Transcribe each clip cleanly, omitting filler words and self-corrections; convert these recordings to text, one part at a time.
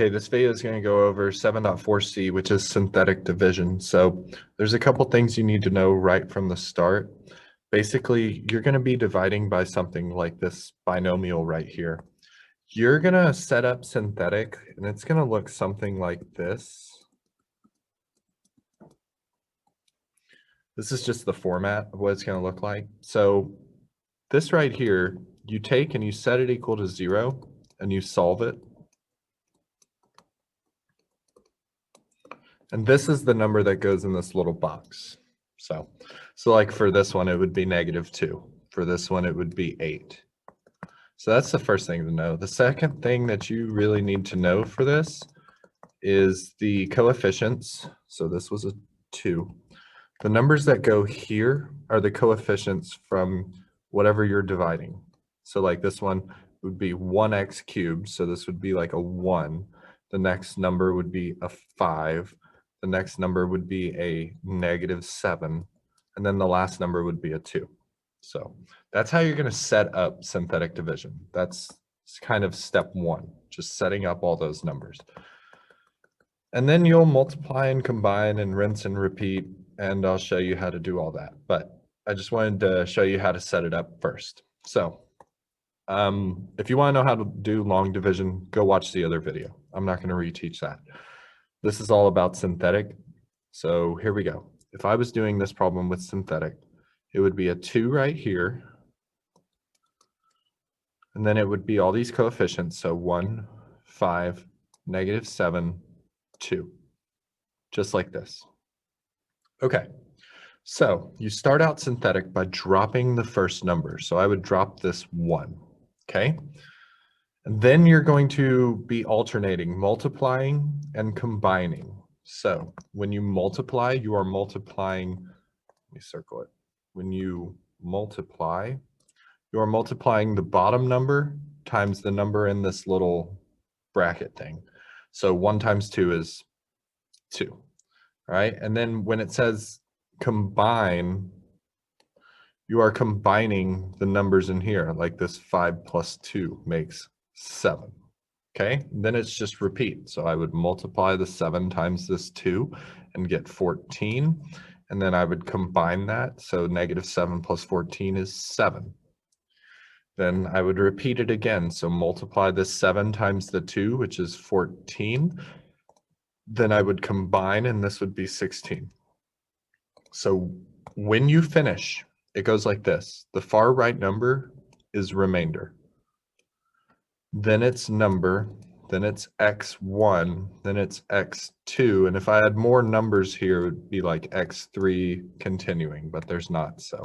Okay, this video is going to go over 7.4c, which is synthetic division. So there's a couple things you need to know right from the start. Basically, you're going to be dividing by something like this binomial right here. You're going to set up synthetic, and it's going to look something like this. This is just the format of what it's going to look like. So this right here, you take and you set it equal to 0, and you solve it. And this is the number that goes in this little box. So like for this one, it would be -2. For this one, it would be 8. So that's the first thing to know. The second thing that you really need to know for this is the coefficients. So this was a 2. The numbers that go here are the coefficients from whatever you're dividing. So like this one would be 1x cubed. So this would be like a 1. The next number would be a 5. The next number would be a -7, and then the last number would be a 2. So that's how you're going to set up synthetic division. That's kind of step 1, just setting up all those numbers. And then you'll multiply and combine and rinse and repeat, and I'll show you how to do all that. But I just wanted to show you how to set it up first. So if you want to know how to do long division, go watch the other video. I'm not going to reteach that. This is all about synthetic. So here we go. If I was doing this problem with synthetic, it would be a 2 right here. And then it would be all these coefficients. So 1, 5, -7, 2. Just like this. Okay. So you start out synthetic by dropping the first number. So I would drop this 1. Okay. And then you're going to be alternating, multiplying and combining. So when you multiply, you are multiplying, let me circle it. When you multiply, you are multiplying the bottom number times the number in this little bracket thing. So 1 times 2 is 2, right? And then when it says combine, you are combining the numbers in here, like this 5 plus 2 makes 7. Okay, then it's just repeat. So I would multiply the 7 times this 2 and get 14. And then I would combine that. So -7 plus 14 is 7. Then I would repeat it again. So multiply the 7 times the 2, which is 14. Then I would combine, and this would be 16. So when you finish, it goes like this. The far right number is remainder. Then it's number, then it's x1, then it's x2, and if I had more numbers here, it would be like x3 continuing, but there's not, so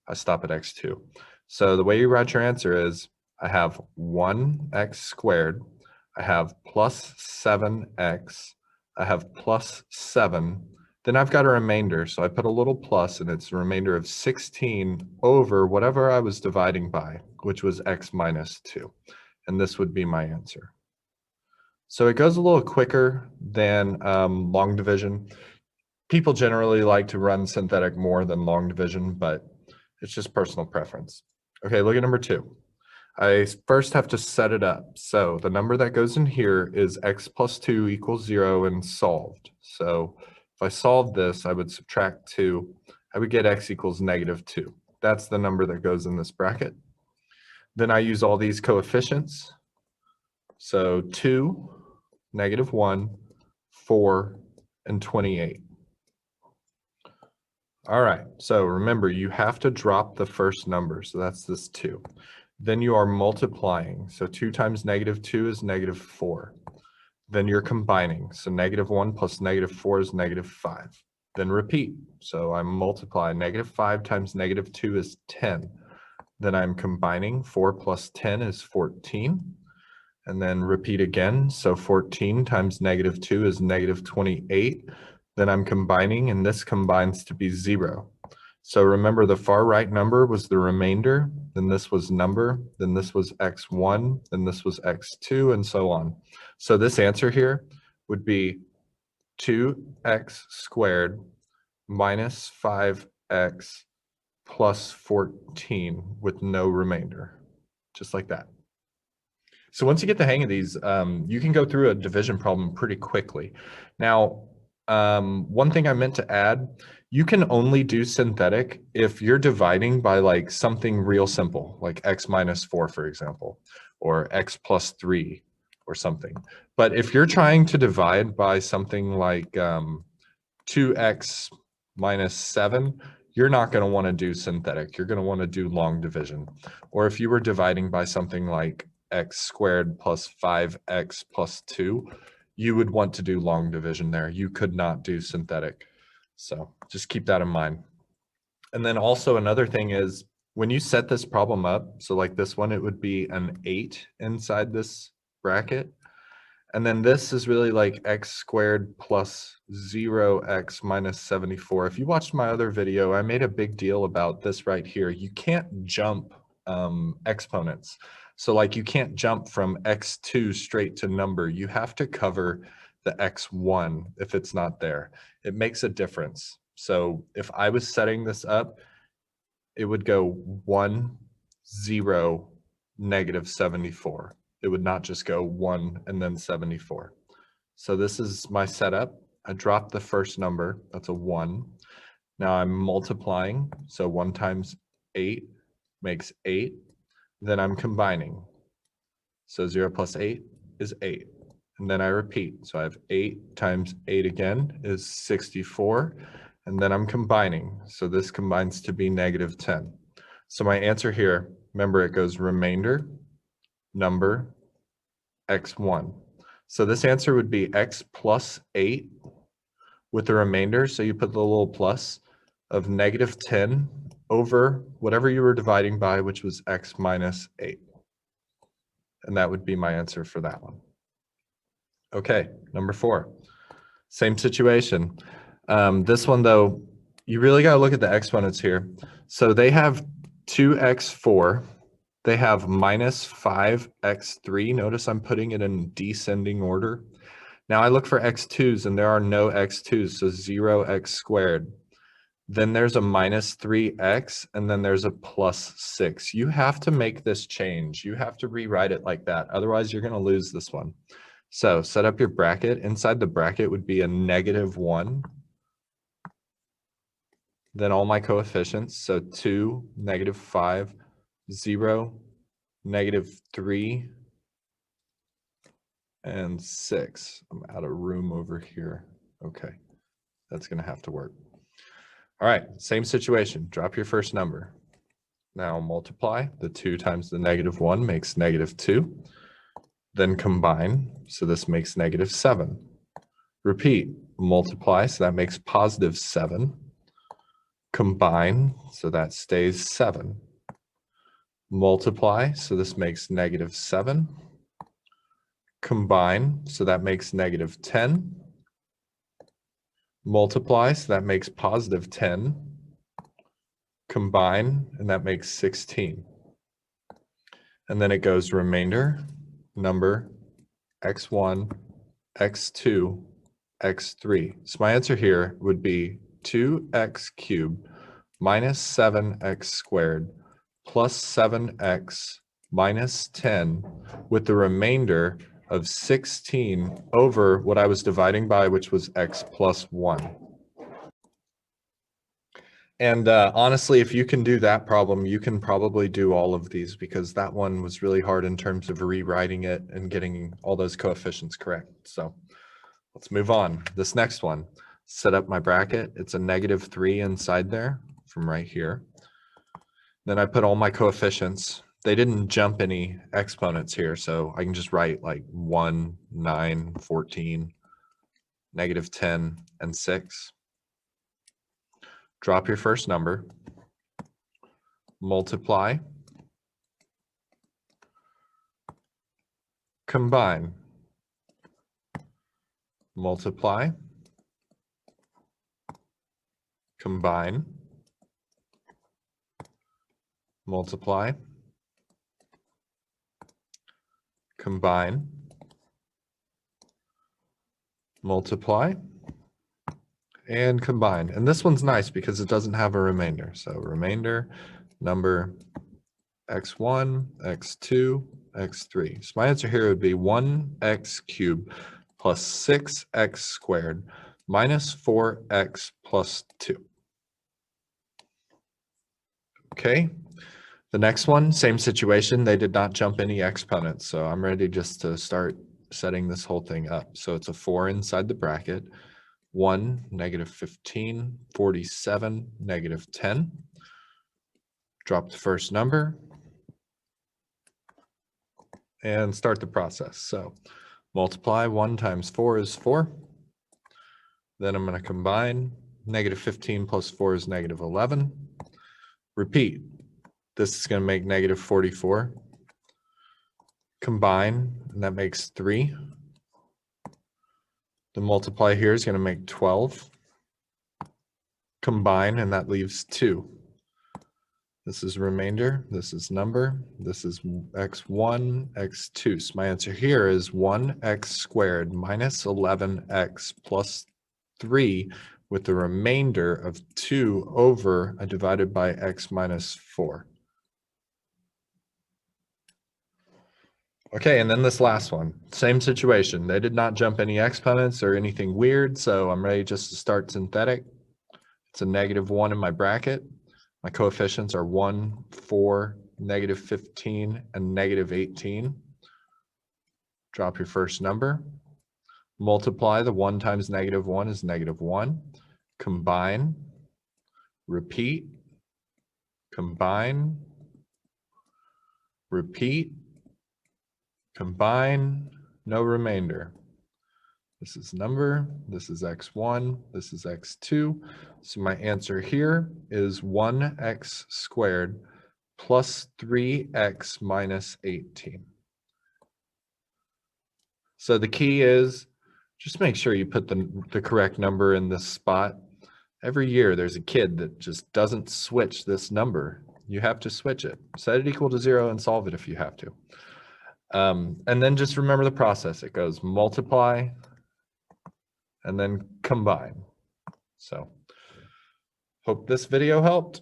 I stop at x2. So the way you write your answer is, I have 1x squared, I have plus 7x, I have plus 7, then I've got a remainder, so I put a little plus, and it's a remainder of 16 over whatever I was dividing by, which was x minus 2. And this would be my answer. So it goes a little quicker than long division. People generally like to run synthetic more than long division, but it's just personal preference. Okay, look at number 2. I first have to set it up. So the number that goes in here is x plus 2 equals 0 and solved. So if I solve this, I would subtract 2. I would get x equals -2. That's the number that goes in this bracket. Then I use all these coefficients. So 2, -1, 4, and 28. All right, so remember, you have to drop the first number. So that's this 2. Then you are multiplying. So 2 times -2 is -4. Then you're combining. So -1 plus -4 is -5. Then repeat. So I multiply. -5 times -2 is 10. Then I'm combining. 4 plus 10 is 14. And then repeat again. So 14 times -2 is -28. Then I'm combining, and this combines to be 0. So remember, the far right number was the remainder. Then this was number. Then this was x1. Then this was x2, and so on. So this answer here would be 2x squared minus 5x plus 14 with no remainder, just like that. So once you get the hang of these, you can go through a division problem pretty quickly. Now, one thing I meant to add, you can only do synthetic if you're dividing by like something real simple, like x minus 4, for example, or x plus 3 or something. But if you're trying to divide by something like 2x minus 7, you're not going to want to do synthetic. You're going to want to do long division. Or if you were dividing by something like x squared plus 5x plus 2, you would want to do long division there. You could not do synthetic. So just keep that in mind. And then also another thing is when you set this problem up, so like this one, it would be an 8 inside this bracket. And then this is really like x squared plus 0x minus 74. If you watched my other video, I made a big deal about this right here. You can't jump exponents. So like you can't jump from x2 straight to number. You have to cover the x1 if it's not there. It makes a difference. So if I was setting this up, it would go 1, 0, negative 74. It would not just go 1 and then 74. So this is my setup. I dropped the first number, that's a 1. Now I'm multiplying, so 1 times 8 makes 8. Then I'm combining. So 0 plus 8 is 8. And then I repeat. So I have 8 times 8 again is 64. And then I'm combining. So this combines to be negative 10. So my answer here, remember it goes remainder, number, x1. So this answer would be x plus 8 with the remainder. So you put the little plus of negative 10 over whatever you were dividing by, which was x minus 8. And that would be my answer for that one. Okay, number 4. Same situation. This one, though, you really got to look at the exponents here. So they have 2x4. They have minus 5x3. Notice I'm putting it in descending order. Now I look for x2s, and there are no x2s, so 0x squared. Then there's a minus 3x, and then there's a plus 6. You have to make this change. You have to rewrite it like that. Otherwise, you're going to lose this one. So set up your bracket. Inside the bracket would be a negative 1. Then all my coefficients. So 2, negative 5, 0, negative 3, and 6. I'm out of room over here. Okay, that's going to have to work. All right, same situation. Drop your first number. Now multiply. The 2 times the negative 1 makes negative 2. Then combine. So this makes negative 7. Repeat. Multiply. So that makes positive 7. Combine. So that stays 7. Multiply. So this makes negative 7. Combine. So that makes negative 10. Multiply. So that makes positive 10. Combine. And that makes 16. And then it goes remainder, number, x1, x2, x3. So my answer here would be 2x cubed minus 7x squared plus 7x minus 10 with the remainder of 16 over what I was dividing by, which was x plus 1. And honestly, if you can do that problem, you can probably do all of these because that one was really hard in terms of rewriting it and getting all those coefficients correct. So let's move on. This next one, set up my bracket. It's a negative 3 inside there from right here. Then I put all my coefficients. They didn't jump any exponents here, so I can just write like 1, 9, 14, negative 10, and 6. Drop your first number, multiply, combine, multiply, combine, multiply, combine, multiply, and combine. And this one's nice because it doesn't have a remainder. So remainder, number, x1, x2, x3. So my answer here would be 1x cubed plus 6x squared minus 4x plus 2. Okay, the next one, same situation. They did not jump any exponents, so I'm ready just to start setting this whole thing up. So it's a 4 inside the bracket, 1, negative 15, 47, negative 10. Drop the first number and start the process. So multiply 1 times 4 is 4. Then I'm going to combine. Negative 15 plus 4 is negative 11. Repeat. This is going to make negative 44. Combine, and that makes 3. The multiply here is going to make 12. Combine, and that leaves 2. This is remainder, this is number, this is x1, x2. So my answer here is 1x squared minus 11x plus 3 with the remainder of 2 over divided by x minus 4. Okay, and then this last one, same situation. They did not jump any exponents or anything weird, so I'm ready just to start synthetic. It's a negative 1 in my bracket. My coefficients are 1, 4, negative 15, and negative 18. Drop your first number. Multiply. The 1 times negative 1 is negative 1. Combine. Repeat. Combine. Repeat. Combine. No remainder. This is number, this is x1, this is x2. So my answer here is 1x squared plus 3x minus 18. So the key is just make sure you put the correct number in this spot. Every year there's a kid that just doesn't switch this number. You have to switch it. Set it equal to 0 and solve it if you have to. And then just remember the process. It goes multiply, and then combine. So hope this video helped.